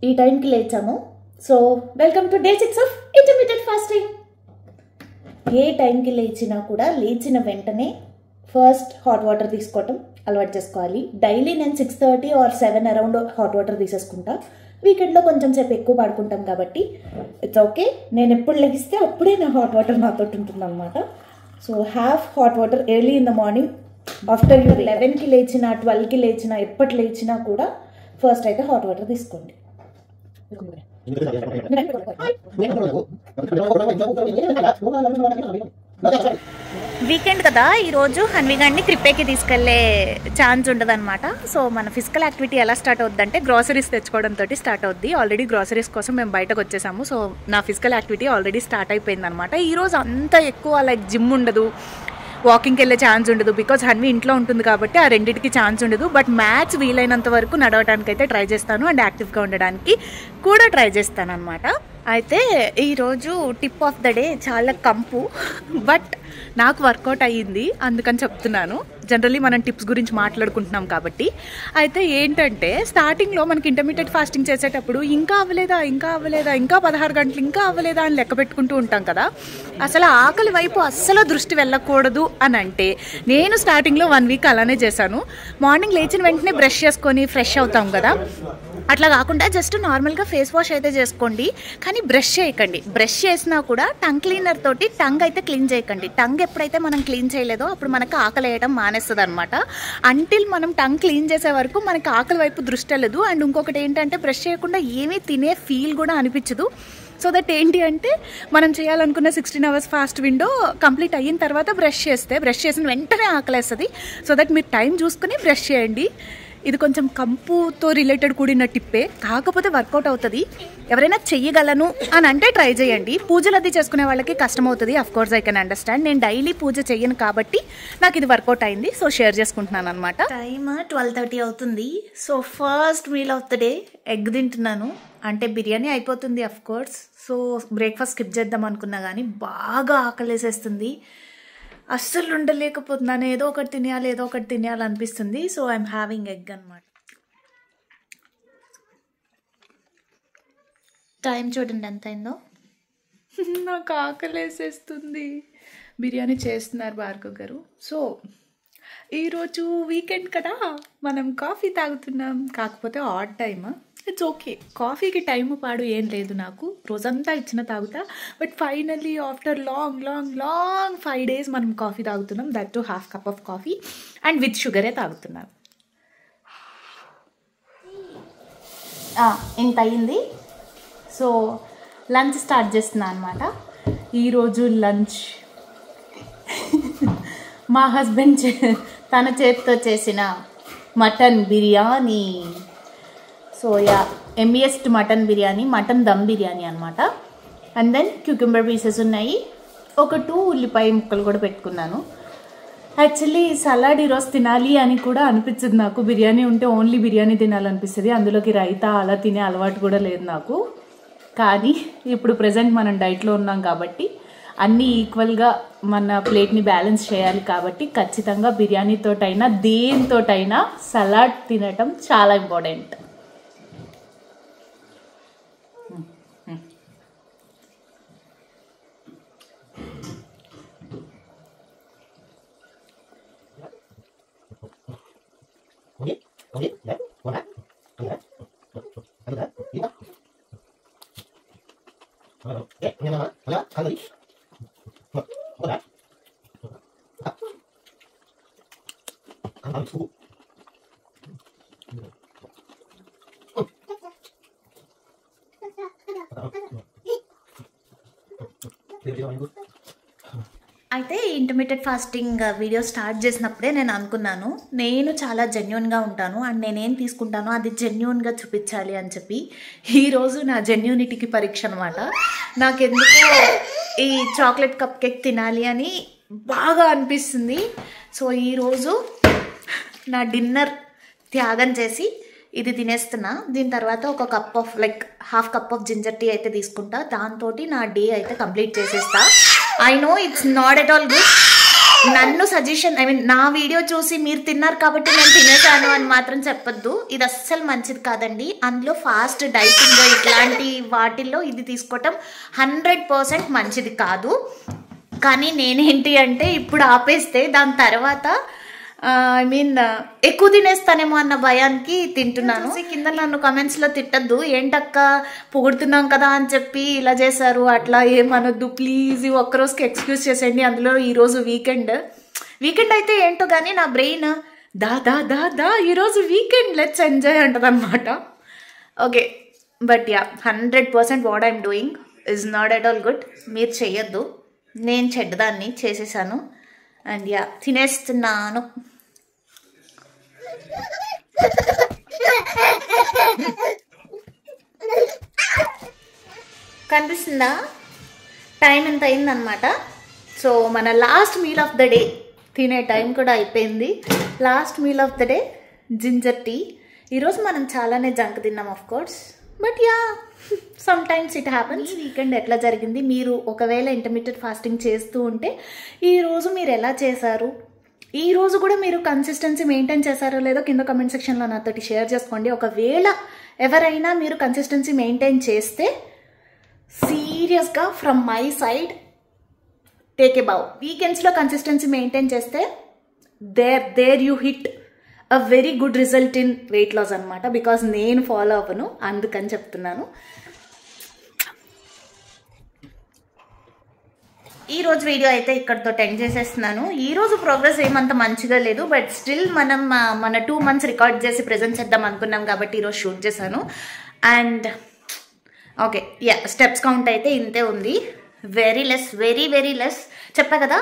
ఈ టైంకి లేచాము. So welcome to day 6 of intermediate fasting. ఏ టైంకి లేచినా కూడా లేచిన వెంటనే ఫస్ట్ హాట్ వాటర్ తీసుకోవటం అలవాటు చేసుకోవాలి. డైలీ నేను 6:30 or 7 అరౌండ్ హాట్ వాటర్ తీసేసుకుంటా. వీకెండ్లో కొంచెం సేపు ఎక్కువ పడుకుంటాం కాబట్టి ఇట్స్ ఓకే. నేను ఎప్పుడు లెగిస్తే అప్పుడే నా హాట్ వాటర్ నాతో ఉంటుంది అనమాట. So have hot water early in the morning. After 11కి లేచినా 12కి లేచినా ఎప్పటి లేచినా కూడా ఫస్ట్ అయితే హాట్ వాటర్ తీసుకోండి. వీకెండ్ కదా, ఈరోజు హన్విగాడిని ట్రిప్పేకి తీసుకెళ్లే ఛాన్స్ ఉండదు అనమాట. సో మన ఫిజికల్ యాక్టివిటీ ఎలా స్టార్ట్ అవుద్ది అంటే గ్రాసరీస్ తెచ్చుకోవడంతో స్టార్ట్ అవుద్ది. ఆల్రెడీ గ్రాసరీస్ కోసం మేము బయటకు వచ్చేసాము. సో నా ఫిజికల్ యాక్టివిటీ ఆల్రెడీ స్టార్ట్ అయిపోయింది అనమాట. ఈరోజు అంత ఎక్కువ లైక్ జిమ్ ఉండదు, వాకింగ్కి వెళ్ళే ఛాన్స్ ఉండదు. బికాజ్ హన్వి ఇంట్లో ఉంటుంది కాబట్టి ఆ రెండింటికి ఛాన్స్ ఉండదు. బట్ మ్యాథ్స్ వీలైనంత వరకు నడవడానికి అయితే ట్రై చేస్తాను అండ్ యాక్టివ్గా ఉండడానికి కూడా ట్రై చేస్తాను అనమాట. అయితే ఈరోజు టిప్ ఆఫ్ ద డే చాలా కంపు, బట్ నాకు వర్కౌట్ అయ్యింది అందుకని చెప్తున్నాను. జనరల్లీ మనం టిప్స్ గురించి మాట్లాడుకుంటున్నాం కాబట్టి. అయితే ఏంటంటే స్టార్టింగ్లో మనకి ఇంటర్మీడియట్ ఫాస్టింగ్ చేసేటప్పుడు ఇంకా అవ్వలేదా ఇంకా 16 గంటలు ఇంకా అవ్వలేదా అని లెక్క పెట్టుకుంటూ ఉంటాం కదా. అసలు ఆకలి వైపు అస్సలు దృష్టి వెళ్ళకూడదు అని అంటే నేను స్టార్టింగ్లో 1 వీక్ అలానే చేశాను. మార్నింగ్ లేచిన వెంటనే బ్రష్ చేసుకొని ఫ్రెష్ అవుతాం కదా, అట్లా కాకుండా జస్ట్ నార్మల్గా ఫేస్ వాష్ అయితే చేసుకోండి, కానీ బ్రష్ చేయకండి. బ్రష్ చేసినా కూడా టంగ్ క్లీనర్ తోటి టంగ్ అయితే క్లీన్ చేయకండి. టంగ్ ఎప్పుడైతే మనం క్లీన్ చేయలేదో అప్పుడు మనకు ఆకలి వేయడం మానేస్తుంది అనమాట. అంటిల్ మనం టంగ్ క్లీన్ చేసే వరకు మనకి ఆకలి వైపు దృష్టి వెళ్ళదు. అండ్ ఇంకొకటి ఏంటంటే బ్రష్ చేయకుండా ఏమీ తినే ఫీల్ కూడా అనిపించదు. సో దట్ ఏంటి అంటే మనం చేయాలనుకున్న 16 hours ఫాస్ట్ విండో కంప్లీట్ అయిన తర్వాత బ్రష్ చేసిన వెంటనే ఆకలేస్తుంది. సో దట్ మీరు టైం చూసుకుని బ్రష్ చేయండి. ఇది కొంచెం కంపుతో రిలేటెడ్ కూడిన టిప్పే, కాకపోతే వర్కౌట్ అవుతుంది. ఎవరైనా చెయ్యగలను అని అంటే ట్రై చేయండి. పూజలు అది చేసుకునే వాళ్ళకి కష్టం అవుతుంది. Of course I can understand. నేను డైలీ పూజ చెయ్యను కాబట్టి నాకు ఇది వర్కౌట్ అయింది. సో షేర్ చేసుకుంటున్నాను అనమాట. టైమ్ 12:30 అవుతుంది. So first meal of the day egg తింటున్నాను. అంటే బిర్యానీ అయిపోతుంది అఫ్కోర్స్. సో బ్రేక్ఫాస్ట్ స్కిప్ చేద్దాం అనుకున్నా కానీ బాగా ఆకలేసేస్తుంది, అస్సలు ఉండలేకపోతున్నాను. ఏదో ఒకటి తినేయాలి అనిపిస్తుంది. సో ఐఎమ్ హ్యావింగ్ ఎగ్ అనమాట. టైం చూడండి ఎంత అయిందో. నాకు ఆకలేసేస్తుంది. బిర్యానీ చేస్తున్నారు భార్గవ్ గారు. సో ఈరోజు వీకెండ్ కదా, మనం కాఫీ తాగుతున్నాం. కాకపోతే ఆడ్ టైమ్, ఇట్స్ ఓకే. కాఫీకి టైం పాడు ఏం లేదు నాకు, రోజంతా ఇచ్చిన తాగుతా. But finally after long 5 days మనం కాఫీ తాగుతున్నాం. That too ½ cup of coffee and with షుగరే తాగుతున్నాను. ఇంత అయింది. సో లంచ్ స్టార్ట్ చేస్తున్నా అనమాట. ఈరోజు లంచ్ మా హస్బెండ్ తన చేతితో చేసిన మటన్ బిర్యానీ. సో యా, ఎంబీఎస్ట్ మటన్ బిర్యానీ, మటన్ దమ్ బిర్యానీ అనమాట. అండ్ దెన్ క్యూకంబర్ పీసెస్ ఉన్నాయి. ఒక 2 ఉల్లిపాయ ముక్కలు కూడా పెట్టుకున్నాను. యాక్చువల్లీ సలాడ్ ఈరోజు తినాలి అని కూడా అనిపించదు నాకు. బిర్యానీ ఉంటే ఓన్లీ బిర్యానీ తినాలనిపిస్తుంది. అందులోకి రైతా అలా తినే అలవాటు కూడా లేదు నాకు. కానీ ఇప్పుడు ప్రజెంట్ మనం డైట్లో ఉన్నాం కాబట్టి అన్నీ ఈక్వల్గా మన ప్లేట్ని బ్యాలెన్స్ చేయాలి కాబట్టి ఖచ్చితంగా బిర్యానీతోటైనా దేనితోటైనా సలాడ్ తినటం చాలా ఇంపార్టెంట్. అయితే ఇంటర్మీడియట్ ఫాస్టింగ్ వీడియో స్టార్ట్ చేసినప్పుడే నేను అనుకున్నాను, నేను చాలా జెన్యూన్గా ఉంటాను అండ్ నేనేం తీసుకుంటానో అది జెన్యూన్గా చూపించాలి అని చెప్పి. ఈరోజు నా జెన్యూనిటీకి పరీక్ష అనమాట. నాకెందుకు ఈ చాక్లెట్ కప్ కేక్ తినాలి అని బాగా అనిపిస్తుంది. సో ఈరోజు నా డిన్నర్ త్యాగం చేసి ఇది తినేస్తున్నా. దీని తర్వాత ఒక cup of ½ cup of ginger tea అయితే తీసుకుంటా. దాంతో నా డే అయితే కంప్లీట్ చేసేస్తా. I know it's not at all good, నన్ను సజెషన్ నా వీడియో చూసి మీరు తిన్నారు కాబట్టి నేను తినేసాను అని మాత్రం చెప్పొద్దు. ఇది అస్సలు మంచిది కాదండి. అందులో ఫాస్ట్ డైటింగ్ ఇట్లాంటి వాటిల్లో ఇది తీసుకోవటం 100% మంచిది కాదు. కానీ నేనేంటి అంటే ఇప్పుడు ఆపేస్తే దాని తర్వాత ఎక్కువ తినేస్తానేమో అన్న భయానికి తింటున్నాను. కింద నన్ను కమెంట్స్లో తిట్టద్దు, ఏంటక్క పొగుడుతున్నాం కదా అని చెప్పి ఇలా చేశారు అట్లా ఏమనొద్దు ప్లీజ్. ఒక్కరోజుకి ఎక్స్క్యూజ్ చేసేయండి. అందులో ఈరోజు వీకెండ్ అయితే ఏంటో కానీ నా బ్రెయిన్ దా దా దా దా ఈరోజు వీకెండ్ లెట్స్ ఎంజాయ్ అంటది అనమాట. Okay, but yeah 100% what I'm doing is not at all good. మీరు చెయ్యొద్దు, నేను చెడ్డదాన్ని చేసేసాను. అండ్ యా తినేస్తున్నాను. కనిపిస్తుందా టైం ఎంత అయిందనమాట. సో మన last meal of the day తినే టైం కూడా అయిపోయింది. Last meal of the day ginger tea. ఈరోజు మనం చాలానే జంక్ తిన్నాం of course, but yeah sometimes it happens. Weekend ఎట్లా జరిగింది? మీరు ఒకవేళ ఇంటర్మీడియట్ ఫాస్టింగ్ చేస్తూ ఉంటే ఈరోజు మీరు ఎలా చేశారు? ఈ రోజు కూడా మీరు కన్సిస్టెన్సీ మెయింటైన్ చేశారో లేదో కింద కమెంట్ సెక్షన్లో నాతోటి షేర్ చేసుకోండి. ఒకవేళ ఎవరైనా మీరు కన్సిస్టెన్సీ మెయింటైన్ చేస్తే సీరియస్గా from my side take a bow. వీకెండ్స్లో కన్సిస్టెన్సీ మెయింటైన్ చేస్తే there you hit a very good result in weight loss అనమాట. బికాస్ నేను ఫాలో అవ్వను, అందుకని చెప్తున్నాను. ఈ రోజు వీడియో అయితే ఇక్కడితో ఎండ్ చేసేస్తున్నాను. ఈ రోజు ప్రోగ్రెస్ ఏమంత మంచిగా లేదు, బట్ స్టిల్ మనం మన 2 months రికార్డ్ చేసి ప్రెజెంట్ చేద్దాం అనుకున్నాం కాబట్టి ఈరోజు షూట్ చేశాను. And okay yeah steps count అయితే ఇంతే ఉంది. వెరీ లెస్ చెప్పా కదా.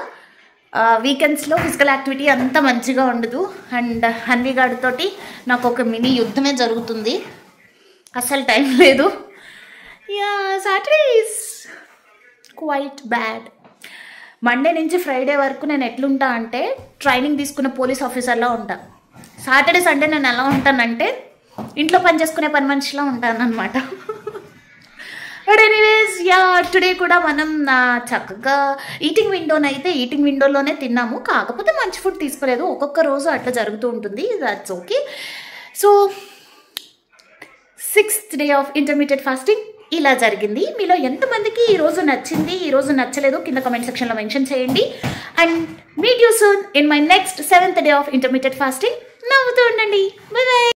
వీకెండ్స్లో ఫిజికల్ యాక్టివిటీ అంత మంచిగా ఉండదు. అండ్ హన్విగాడితోటి నాకు ఒక మినీ యుద్ధమే జరుగుతుంది, అసలు టైం లేదు. Yeah Saturday is quiet bad. Monday నుంచి ఫ్రైడే వరకు నేను ఎట్లుంటా అంటే ట్రైనింగ్ తీసుకున్న పోలీస్ ఆఫీసర్లా ఉంటా. సాటర్డే సండే నేను ఎలా ఉంటానంటే ఇంట్లో పని చేసుకునే పని మనిషిలా ఉంటాను అనమాట. బట్ ఎనీవేస్ యా టుడే కూడా మనం చక్కగా ఈటింగ్ విండోలోనే తిన్నాము. కాకపోతే మంచి ఫుడ్ తీసుకోలేదు. ఒక్కొక్క రోజు అట్లా జరుగుతూ ఉంటుంది, that's okay. So 6th day of intermediate fasting ఇలా జరిగింది. మీలో ఎంతమందికి ఈ రోజు నచ్చింది, ఈ రోజు నచ్చలేదు కింద కామెంట్ సెక్షన్లో మెన్షన్ చేయండి. And meet you soon in my next 7th day of intermediate fasting. నవ్వుతూ ఉండండి. By by.